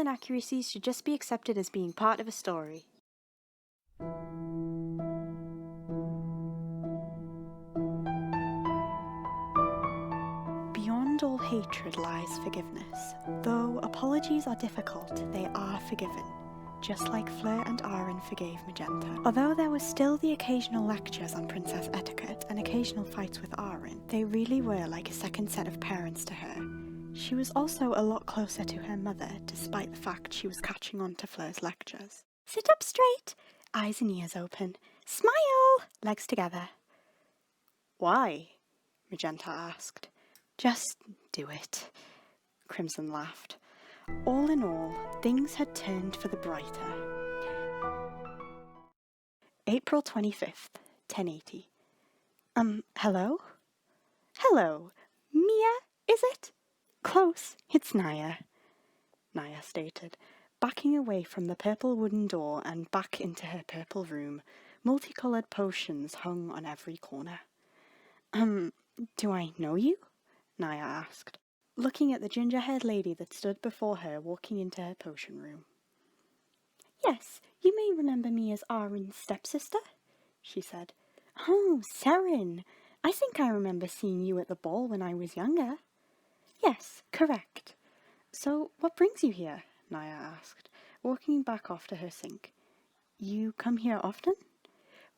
inaccuracies should just be accepted as being part of a story. Beyond all hatred lies forgiveness. Though apologies are difficult, they are forgiven, just like Fleur and Aaron forgave Magenta. Although there was still the occasional lectures on princess etiquette and occasional fights with Aaron, they really were like a second set of parents to her. She was also a lot closer to her mother, despite the fact she was catching on to Fleur's lectures. Sit up straight, eyes and ears open. Smile! Legs together. Why? Magenta asked. Just do it. Crimson laughed. All in all, things had turned for the brighter. April 25th, 1080. Hello? Hello. Mia, is it? Close. It's Naya. Naya stated, backing away from the purple wooden door and back into her purple room. Multicoloured potions hung on every corner. Do I know you? Naya asked, looking at the ginger-haired lady that stood before her walking into her potion room. Yes, you may remember me as Aaron's stepsister, she said. Oh, Seren. I think I remember seeing you at the ball when I was younger. Yes, correct. So, what brings you here? Naya asked, walking back off to her sink. You come here often?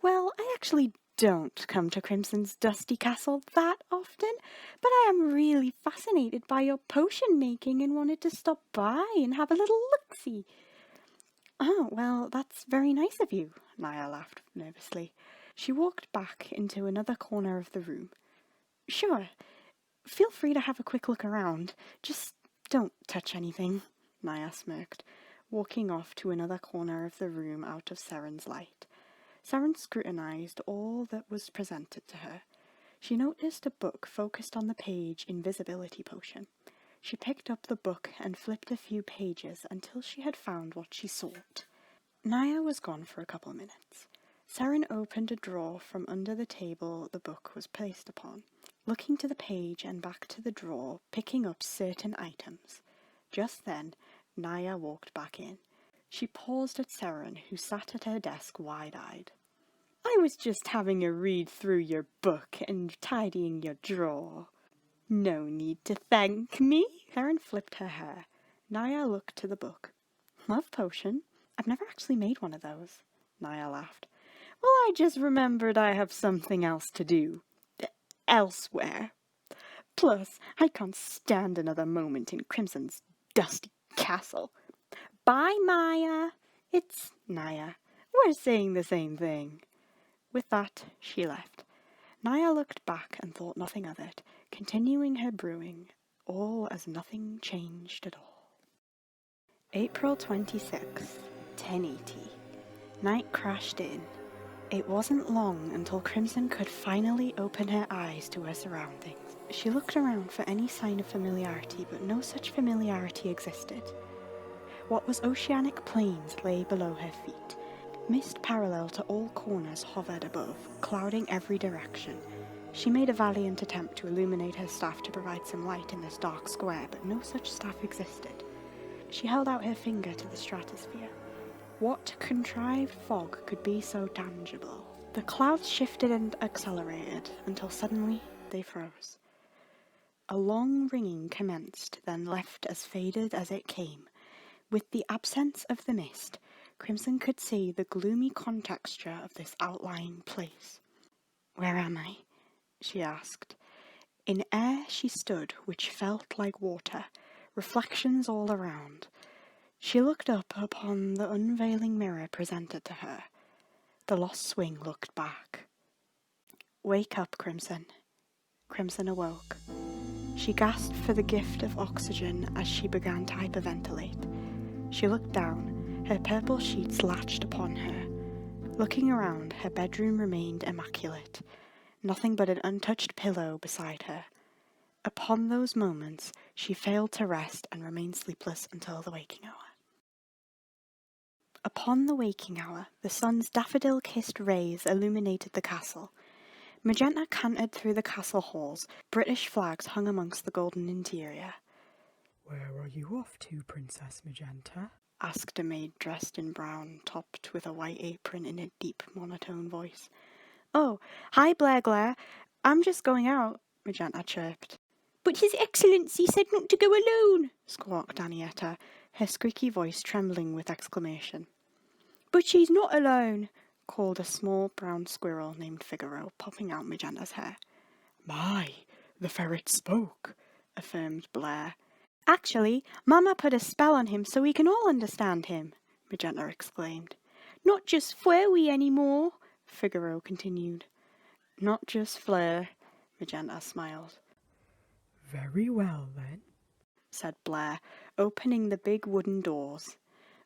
Well, I actually don't come to Crimson's dusty castle that often, but I am really fascinated by your potion making and wanted to stop by and have a little look-see. Oh, well, that's very nice of you, Naya laughed nervously. She walked back into another corner of the room. Sure, feel free to have a quick look around. Just don't touch anything, Naya smirked, walking off to another corner of the room out of Seren's light. Seren scrutinized all that was presented to her. She noticed a book focused on the page Invisibility Potion. She picked up the book and flipped a few pages until she had found what she sought. Naya was gone for a couple of minutes. Seren opened a drawer from under the table the book was placed upon, looking to the page and back to the drawer, picking up certain items. Just then, Naya walked back in. She paused at Seren, who sat at her desk wide-eyed. I was just having a read through your book and tidying your drawer. No need to thank me. Seren flipped her hair. Naya looked to the book. Love potion? I've never actually made one of those. Naya laughed. Well, I just remembered I have something else to do. Elsewhere. Plus, I can't stand another moment in Crimson's dusty castle. Bye, Maya. It's Naya. We're saying the same thing. With that, she left. Naya looked back and thought nothing of it, continuing her brewing, all as nothing changed at all. April 26th, 1080. Night crashed in. It wasn't long until Crimson could finally open her eyes to her surroundings. She looked around for any sign of familiarity, but no such familiarity existed. What was oceanic plains lay below her feet. Mist parallel to all corners hovered above, clouding every direction. She made a valiant attempt to illuminate her staff to provide some light in this dark square, but no such staff existed. She held out her finger to the stratosphere. What contrived fog could be so tangible? The clouds shifted and accelerated until suddenly they froze. A long ringing commenced, then left as faded as it came. With the absence of the mist, Crimson could see the gloomy contexture of this outlying place. Where am I? She asked. In air she stood, which felt like water, reflections all around. She looked up upon the unveiling mirror presented to her. The lost swing looked back. Wake up, Crimson. Crimson awoke. She gasped for the gift of oxygen as she began to hyperventilate. She looked down. Her purple sheets latched upon her. Looking around, her bedroom remained immaculate. Nothing but an untouched pillow beside her. Upon those moments, she failed to rest and remained sleepless until the waking hour. Upon the waking hour, the sun's daffodil-kissed rays illuminated the castle. Magenta cantered through the castle halls. British flags hung amongst the golden interior. Where are you off to, Princess Magenta? Asked a maid dressed in brown, topped with a white apron in a deep monotone voice. Oh, hi Blair Glare. I'm just going out, Magenta chirped. But His Excellency said not to go alone, squawked Anietta, her squeaky voice trembling with exclamation. But she's not alone, called a small brown squirrel named Figaro, popping out Magenta's hair. My, the ferret spoke, affirmed Blair. Actually, Mama put a spell on him so we can all understand him, Magenta exclaimed. Not just Flurry anymore, Figaro continued. Not just Fleur, Magenta smiled. Very well, then, said Blair, opening the big wooden doors.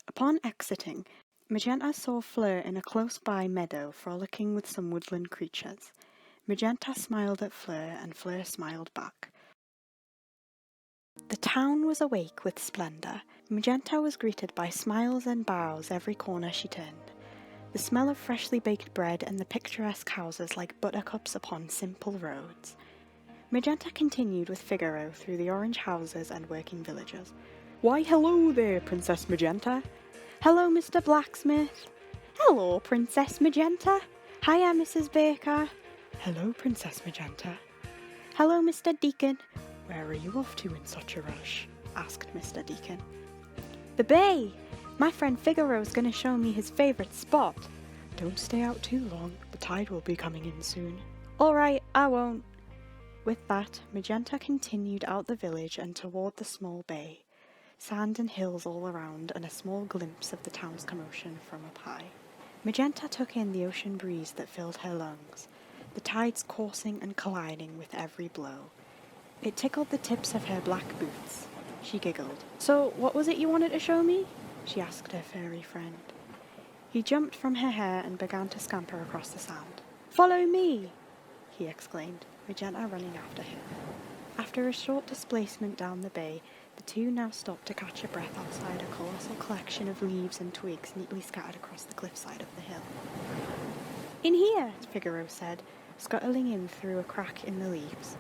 Upon exiting, Magenta saw Fleur in a close-by meadow frolicking with some woodland creatures. Magenta smiled at Fleur, and Fleur smiled back. The town was awake with splendour. Magenta was greeted by smiles and bows every corner she turned. The smell of freshly baked bread and the picturesque houses like buttercups upon simple roads. Magenta continued with Figaro through the orange houses and working villagers. Why, hello there, Princess Magenta. Hello, Mr. Blacksmith. Hello, Princess Magenta. Hiya, Mrs. Baker. Hello, Princess Magenta. Hello, Mr. Deacon. Where are you off to in such a rush? Asked Mr. Deacon. The bay. My friend Figaro's going to show me his favourite spot. Don't stay out too long. The tide will be coming in soon. All right, I won't. With that, Magenta continued out the village and toward the small bay. Sand and hills all around, and a small glimpse of the town's commotion from up high. Magenta took in the ocean breeze that filled her lungs, the tides coursing and colliding with every blow. It tickled the tips of her black boots. She giggled. So, what was it you wanted to show me? She asked her furry friend. He jumped from her hair and began to scamper across the sand. Follow me, he exclaimed, Magenta running after him. After a short displacement down the bay, the two now stopped to catch a breath outside a colossal collection of leaves and twigs neatly scattered across the cliffside of the hill. In here, Figaro said, scuttling in through a crack in the leaves.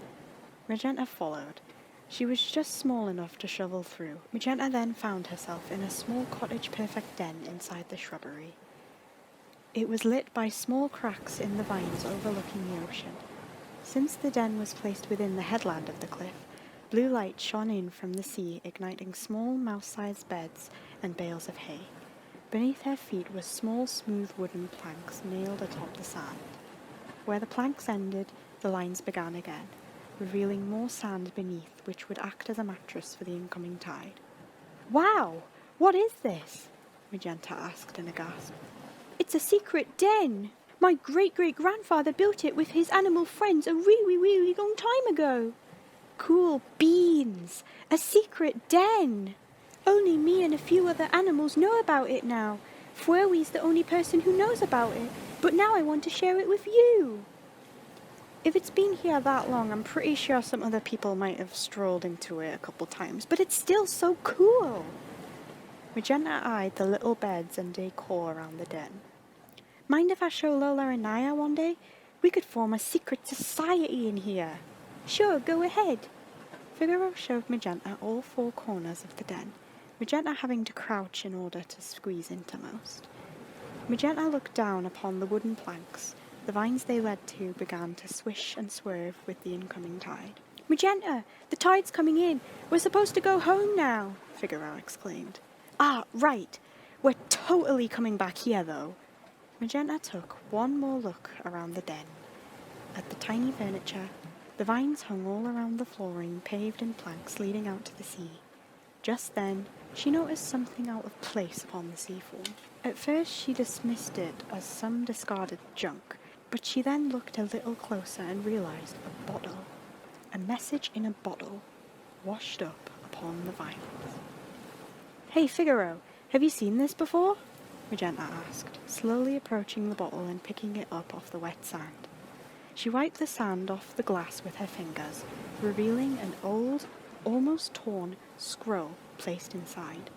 Magenta followed. She was just small enough to shovel through. Magenta then found herself in a small cottage-perfect den inside the shrubbery. It was lit by small cracks in the vines overlooking the ocean. Since the den was placed within the headland of the cliff, blue light shone in from the sea, igniting small mouse-sized beds and bales of hay. Beneath her feet were small, smooth wooden planks nailed atop the sand. Where the planks ended, the lines began again, revealing more sand beneath, which would act as a mattress for the incoming tide. Wow! What is this? Magenta asked in a gasp. It's a secret den! My great-great-grandfather built it with his animal friends a really, really long time ago. Cool beans! A secret den! Only me and a few other animals know about it now. Flurry's the only person who knows about it, but now I want to share it with you. If it's been here that long, I'm pretty sure some other people might have strolled into it a couple times, but it's still so cool. Magenta eyed the little beds and decor around the den. Mind if I show Lola and Naya one day? We could form a secret society in here. Sure, go ahead. Figaro showed Magenta all four corners of the den, Magenta having to crouch in order to squeeze into most. Magenta looked down upon the wooden planks. The vines they led to began to swish and swerve with the incoming tide. Magenta, the tide's coming in. We're supposed to go home now, Figaro exclaimed. Ah, right. We're totally coming back here, though. Magenta took one more look around the den. At the tiny furniture, the vines hung all around the flooring, paved in planks leading out to the sea. Just then, she noticed something out of place upon the seafloor. At first, she dismissed it as some discarded junk, but she then looked a little closer and realized a bottle. A message in a bottle, washed up upon the vines. Hey, Figaro, have you seen this before? Magenta asked, slowly approaching the bottle and picking it up off the wet sand. She wiped the sand off the glass with her fingers, revealing an old, almost torn, scroll placed inside.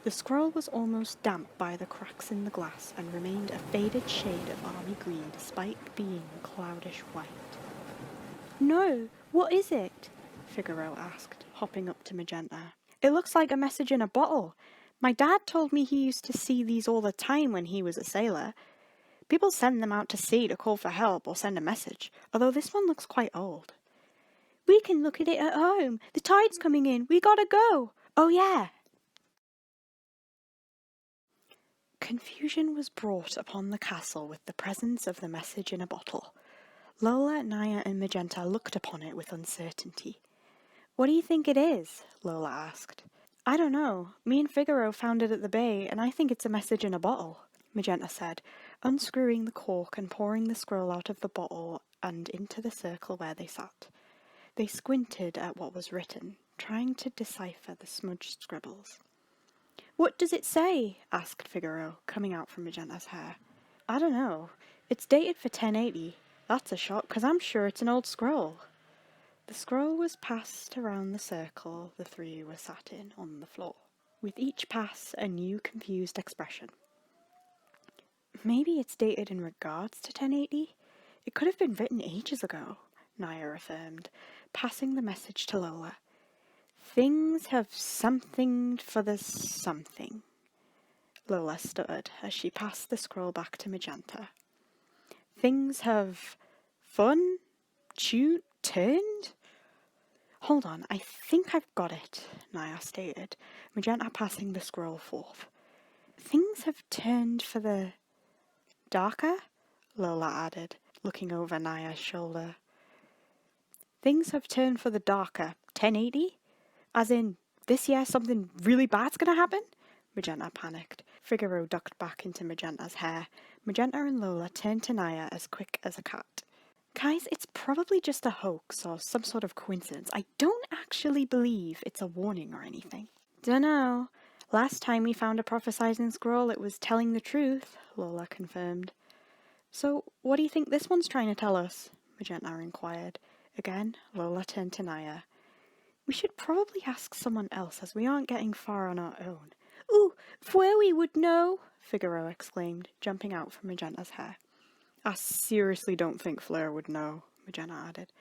The scroll was almost damp by the cracks in the glass and remained a faded shade of army green despite being cloudish white. No, what is it? Figaro asked, hopping up to Magenta. It looks like a message in a bottle. My dad told me he used to see these all the time when he was a sailor. People send them out to sea to call for help or send a message, although this one looks quite old. We can look at it at home. The tide's coming in. We gotta go. Oh yeah. Confusion was brought upon the castle with the presence of the message in a bottle. Lola, Naya and Magenta looked upon it with uncertainty. What do you think it is? Lola asked. I don't know. Me and Figaro found it at the bay, and I think it's a message in a bottle, Magenta said, unscrewing the cork and pouring the scroll out of the bottle and into the circle where they sat. They squinted at what was written, trying to decipher the smudged scribbles. What does it say? Asked Figaro, coming out from Magenta's hair. I don't know. It's dated for 1080. That's a shock, 'cause I'm sure it's an old scroll. The scroll was passed around the circle the three were sat in on the floor, with each pass a new confused expression. Maybe it's dated in regards to 1080? It could have been written ages ago, Naya affirmed, passing the message to Lola. Things have something for the something, Lola stuttered as she passed the scroll back to Magenta. Things have turned? Hold on, I think I've got it, Naya stated, Magenta passing the scroll forth. Things have turned for the darker? Lola added, looking over Naya's shoulder. Things have turned for the darker. 1080? As in, this year something really bad's gonna happen? Magenta panicked. Figaro ducked back into Magenta's hair. Magenta and Lola turned to Naya as quick as a cat. Guys, it's probably just a hoax or some sort of coincidence. I don't actually believe it's a warning or anything. Dunno. Last time we found a prophesizing scroll, it was telling the truth, Lola confirmed. So, what do you think this one's trying to tell us? Magenta inquired. Again, Lola turned to Naya. We should probably ask someone else, as we aren't getting far on our own. Ooh, Fwowie would know, Figaro exclaimed, jumping out from Magenta's hair. I seriously don't think Fleur would know, Magenta added.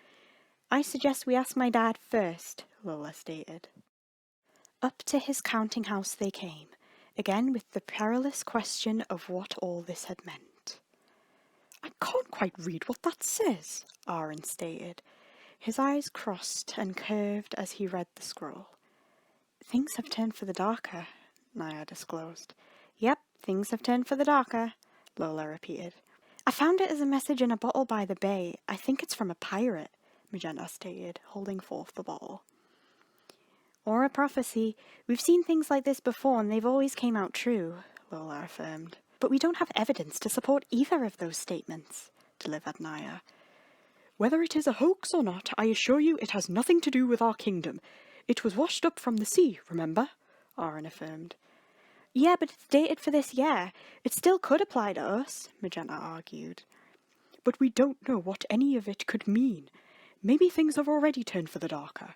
I suggest we ask my dad first, Lola stated. Up to his counting house they came, again with the perilous question of what all this had meant. I can't quite read what that says, Aaron stated. His eyes crossed and curved as he read the scroll. Things have turned for the darker, Naya disclosed. Yep, things have turned for the darker, Lola repeated. I found it as a message in a bottle by the bay. I think it's from a pirate, Magenta stated, holding forth the bottle. Or a prophecy. We've seen things like this before and they've always came out true, Lola affirmed. But we don't have evidence to support either of those statements, delivered Naya. Whether it is a hoax or not, I assure you it has nothing to do with our kingdom. It was washed up from the sea, remember? Aaron affirmed. Yeah, but it's dated for this year. It still could apply to us, Magenta argued. But we don't know what any of it could mean. Maybe things have already turned for the darker.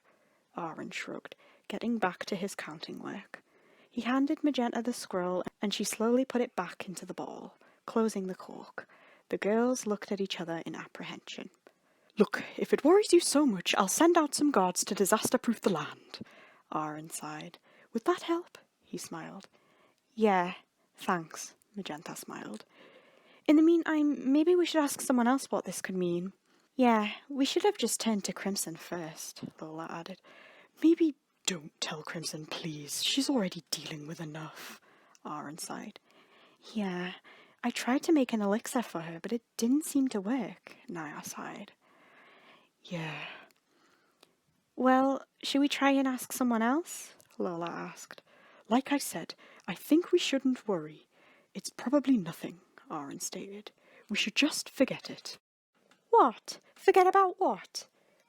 Aaron shrugged, getting back to his counting work. He handed Magenta the scroll, and she slowly put it back into the bottle, closing the cork. The girls looked at each other in apprehension. Look, if it worries you so much, I'll send out some guards to disaster-proof the land, Aaron sighed. Would that help? He smiled. Yeah, thanks, Magenta smiled. In the meantime, maybe we should ask someone else what this could mean. Yeah, we should have just turned to Crimson first, Lola added. Maybe don't tell Crimson, please. She's already dealing with enough, Aaron sighed. Yeah, I tried to make an elixir for her, but it didn't seem to work, Naya sighed. Yeah. Well, should we try and ask someone else? Lola asked. Like I said, I think we shouldn't worry. It's probably nothing, Aaron stated. We should just forget it. What? Forget about what?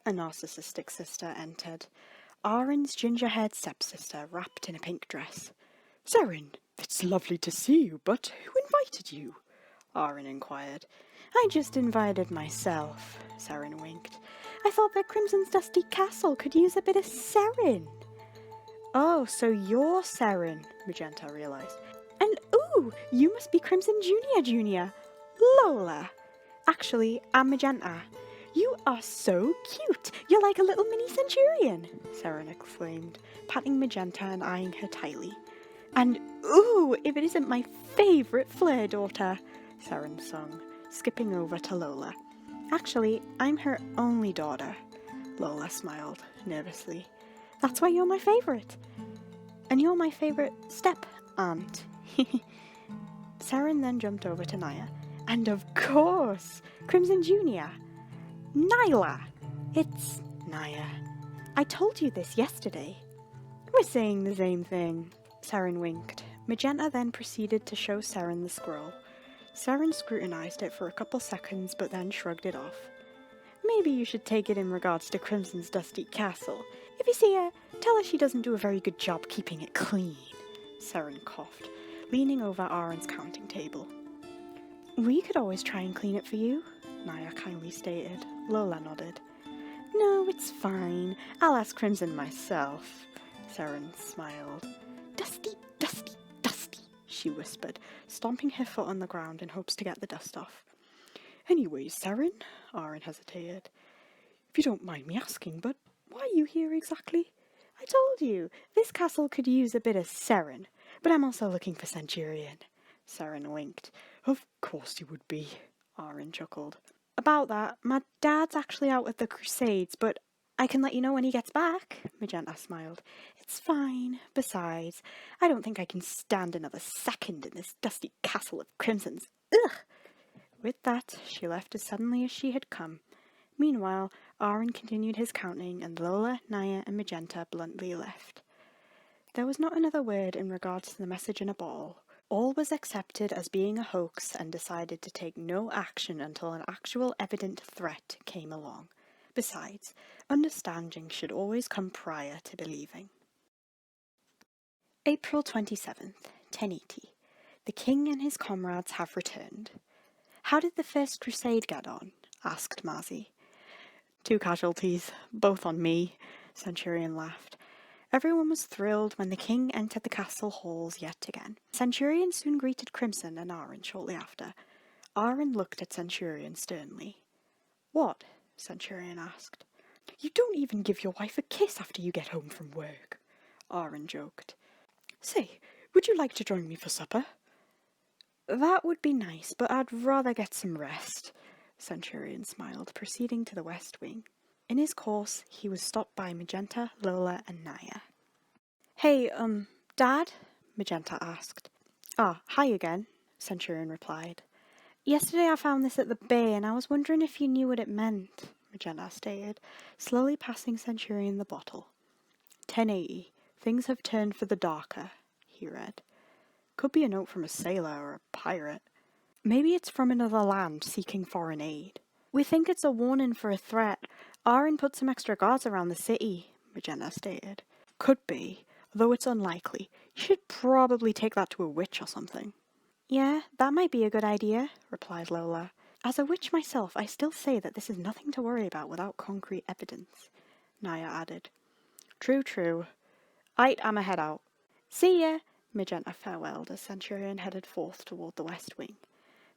A narcissistic sister entered. Aaron's ginger-haired stepsister, wrapped in a pink dress. Seren, it's lovely to see you, but who invited you? Aaron inquired. I just invited myself, Seren winked. I thought that Crimson's dusty castle could use a bit of Seren. Oh, so you're Seren, Magenta realised. And ooh, you must be Crimson Junior. Lola. Actually, I'm Magenta. You are so cute! You're like a little mini centurion, Saren exclaimed, patting Magenta and eyeing her tightly. And ooh, if it isn't my favourite Fleur daughter, Saren sung, skipping over to Lola. Actually, I'm her only daughter, Lola smiled nervously. That's why you're my favourite. And you're my favourite step-aunt. Saren then jumped over to Naya. And of course, Crimson Jr. Nyla! It's Naya. I told you this yesterday. We're saying the same thing. Saren winked. Magenta then proceeded to show Saren the scroll. Saren scrutinised it for a couple seconds but then shrugged it off. Maybe you should take it in regards to Crimson's dusty castle. If you see her, tell her she doesn't do a very good job keeping it clean. Saren coughed, leaning over Aaron's counting table. We could always try and clean it for you, Naya kindly stated. Lola nodded. No, it's fine. I'll ask Crimson myself. Saren smiled. Dusty, dusty, dusty, she whispered, stomping her foot on the ground in hopes to get the dust off. Anyways, Saren, Aaron hesitated. If you don't mind me asking, but why are you here exactly? I told you, this castle could use a bit of Saren, but I'm also looking for Centurion. Saren winked. Of course you would be, Aaron chuckled. About that, my dad's actually out at the Crusades, but I can let you know when he gets back, Magenta smiled. It's fine. Besides, I don't think I can stand another second in this dusty castle of Crimson's. Ugh! With that, she left as suddenly as she had come. Meanwhile, Aaron continued his counting, and Lola, Naya, and Magenta bluntly left. There was not another word in regards to the message in a ball. All was accepted as being a hoax and decided to take no action until an actual evident threat came along. Besides, understanding should always come prior to believing. April 27th, 1080. The king and his comrades have returned. How did the First Crusade get on? Asked Marzi. 2 casualties, both on me, Centurion laughed. Everyone was thrilled when the king entered the castle halls yet again. Centurion soon greeted Crimson and Aaron shortly after. Aaron looked at Centurion sternly. What? Centurion asked. You don't even give your wife a kiss after you get home from work, Aaron joked. Say, would you like to join me for supper? That would be nice, but I'd rather get some rest, Centurion smiled, proceeding to the west wing. In his course, he was stopped by Magenta, Lola, and Naya. Hey, Dad? Magenta asked. Ah, hi again, Centurion replied. Yesterday I found this at the bay, and I was wondering if you knew what it meant, Magenta stated, slowly passing Centurion the bottle. 1080. Things have turned for the darker, he read. Could be a note from a sailor or a pirate. Maybe it's from another land seeking foreign aid. We think it's a warning for a threat. Aaron put some extra guards around the city, Magenta stated. Could be, though it's unlikely. You should probably take that to a witch or something. Yeah, that might be a good idea, replied Lola. As a witch myself, I still say that this is nothing to worry about without concrete evidence, Naya added. True. I'ma head out. See ya, Magenta farewelled as Centurion headed forth toward the west wing.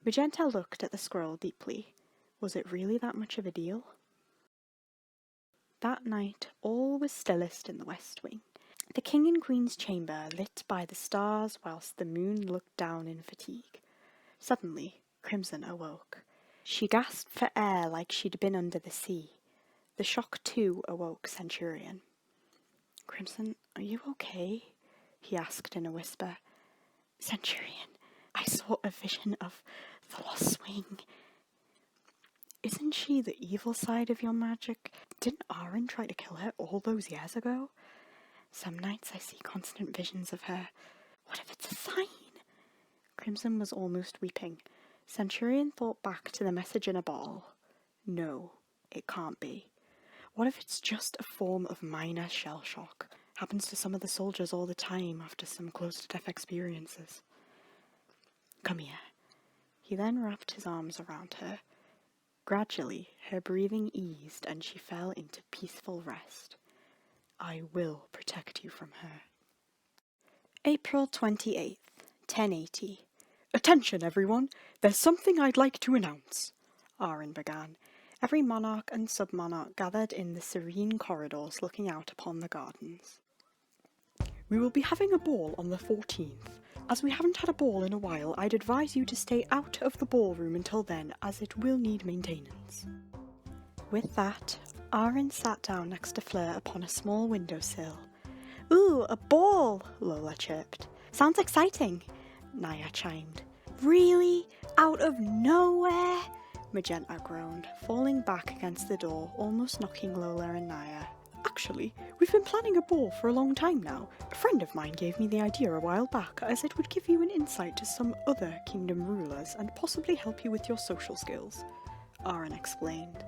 Magenta looked at the scroll deeply. Was it really that much of a deal? That night, all was stillest in the west wing. The king and queen's chamber lit by the stars whilst the moon looked down in fatigue. Suddenly, Crimson awoke. She gasped for air like she'd been under the sea. The shock, too, awoke Centurion. Crimson, are you okay? He asked in a whisper. Centurion, I saw a vision of the lost wing. Isn't she the evil side of your magic? Didn't Aaron try to kill her all those years ago? Some nights I see constant visions of her. What if it's a sign? Crimson was almost weeping. Centurion thought back to the message in a ball. No, it can't be. What if it's just a form of minor shell shock? Happens to some of the soldiers all the time after some close-to-death experiences. Come here. He then wrapped his arms around her. Gradually, her breathing eased and she fell into peaceful rest. I will protect you from her. April 28th, 1080. Attention, everyone! There's something I'd like to announce, Aaron began. Every monarch and sub-monarch gathered in the serene corridors looking out upon the gardens. We will be having a ball on the 14th. As we haven't had a ball in a while, I'd advise you to stay out of the ballroom until then, as it will need maintenance. With that, Aaron sat down next to Fleur upon a small windowsill. Ooh, a ball, Lola chirped. Sounds exciting, Naya chimed. Really? Out of nowhere? Magenta groaned, falling back against the door, almost knocking Lola and Naya. Actually, we've been planning a ball for a long time now. A friend of mine gave me the idea a while back, as it would give you an insight to some other kingdom rulers and possibly help you with your social skills, Aaron explained.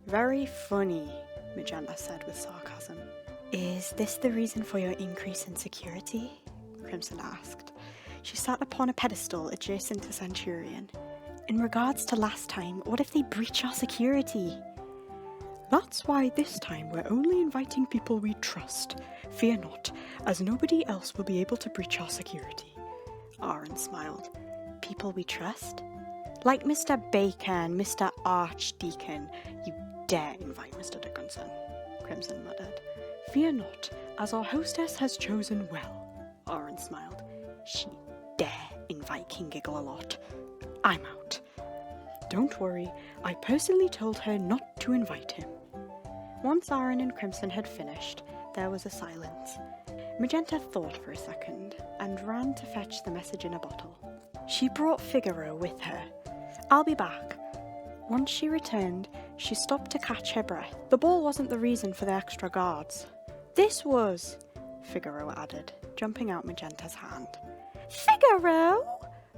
Very funny, Magenta said with sarcasm. Is this the reason for your increase in security? Crimson asked. She sat upon a pedestal adjacent to Centurion. In regards to last time, what if they breach our security? That's why this time we're only inviting people we trust. Fear not, as nobody else will be able to breach our security. Aaron smiled. People we trust? Like Mr. Baker and Mr. Archdeacon. You dare invite Mr. Dickinson, Crimson muttered. Fear not, as our hostess has chosen well. Aaron smiled. She dare invite King Giggle-a-Lot. I'm out. Don't worry, I personally told her not to invite him. Once Aaron and Crimson had finished, there was a silence. Magenta thought for a second, and ran to fetch the message in a bottle. She brought Figaro with her. I'll be back. Once she returned, she stopped to catch her breath. The ball wasn't the reason for the extra guards. This was, Figaro added, jumping out Magenta's hand. Figaro!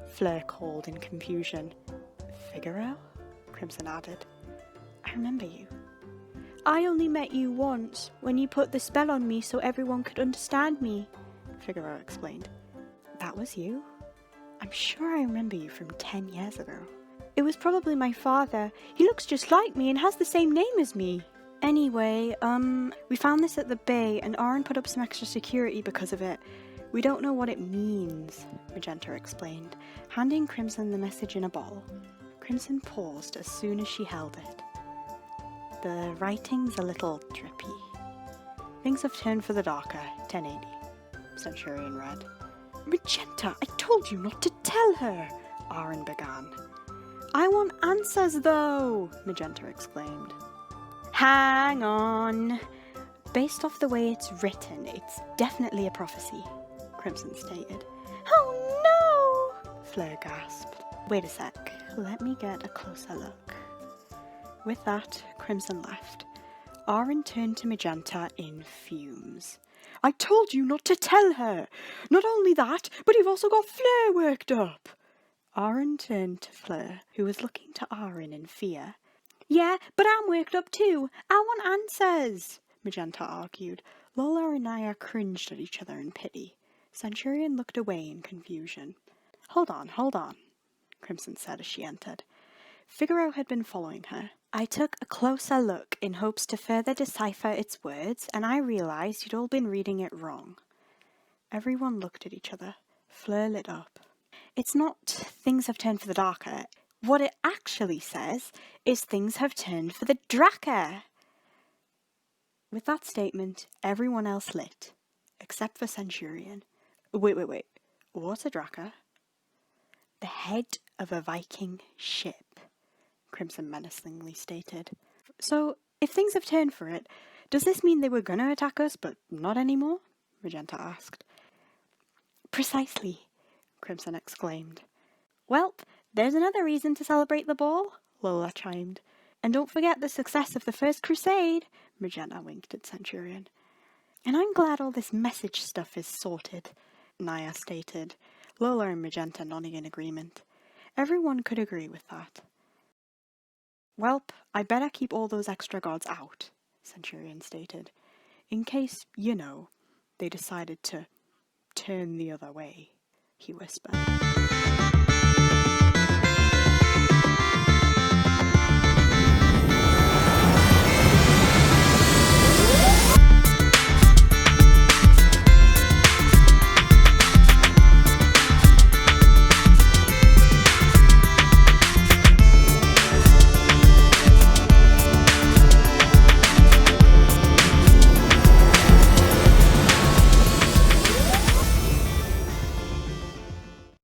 Fleur called in confusion. Figaro? Crimson added. I remember you. I only met you once, when you put the spell on me so everyone could understand me, Figaro explained. That was you? I'm sure I remember you from 10 years ago. It was probably my father. He looks just like me and has the same name as me. Anyway, we found this at the bay and Aaron put up some extra security because of it. We don't know what it means, Magenta explained, handing Crimson the message in a bottle. Crimson paused as soon as she held it. The writing's a little drippy. Things have turned for the darker, 1080, Centurion read. Magenta, I told you not to tell her, Aaron began. I want answers though, Magenta exclaimed. Hang on. Based off the way it's written, it's definitely a prophecy, Crimson stated. Oh no! Fleur gasped. Wait a sec, let me get a closer look. With that, Crimson left. Aaron turned to Magenta in fumes. I told you not to tell her! Not only that, but you've also got Fleur worked up! Aaron turned to Fleur, who was looking to Aaron in fear. Yeah, but I'm worked up too. I want answers, Magenta argued. Lola and Naya cringed at each other in pity. Centurion looked away in confusion. Hold on, Crimson said as she entered. Figaro had been following her. I took a closer look in hopes to further decipher its words, and I realised you'd all been reading it wrong. Everyone looked at each other. Fleur lit up. It's not things have turned for the darker. What it actually says is things have turned for the Dracker. With that statement, everyone else lit, except for Centurion. Wait. What's a Dracker? The head of a Viking ship, Crimson menacingly stated. So, if things have turned for it, does this mean they were going to attack us, but not anymore? Magenta asked. Precisely, Crimson exclaimed. Well, there's another reason to celebrate the ball, Lola chimed. And don't forget the success of the First Crusade, Magenta winked at Centurion. And I'm glad all this message stuff is sorted, Naya stated, Lola and Magenta nodding in agreement. Everyone could agree with that. Welp, I better keep all those extra guards out, Centurion stated, in case, they decided to turn the other way, he whispered.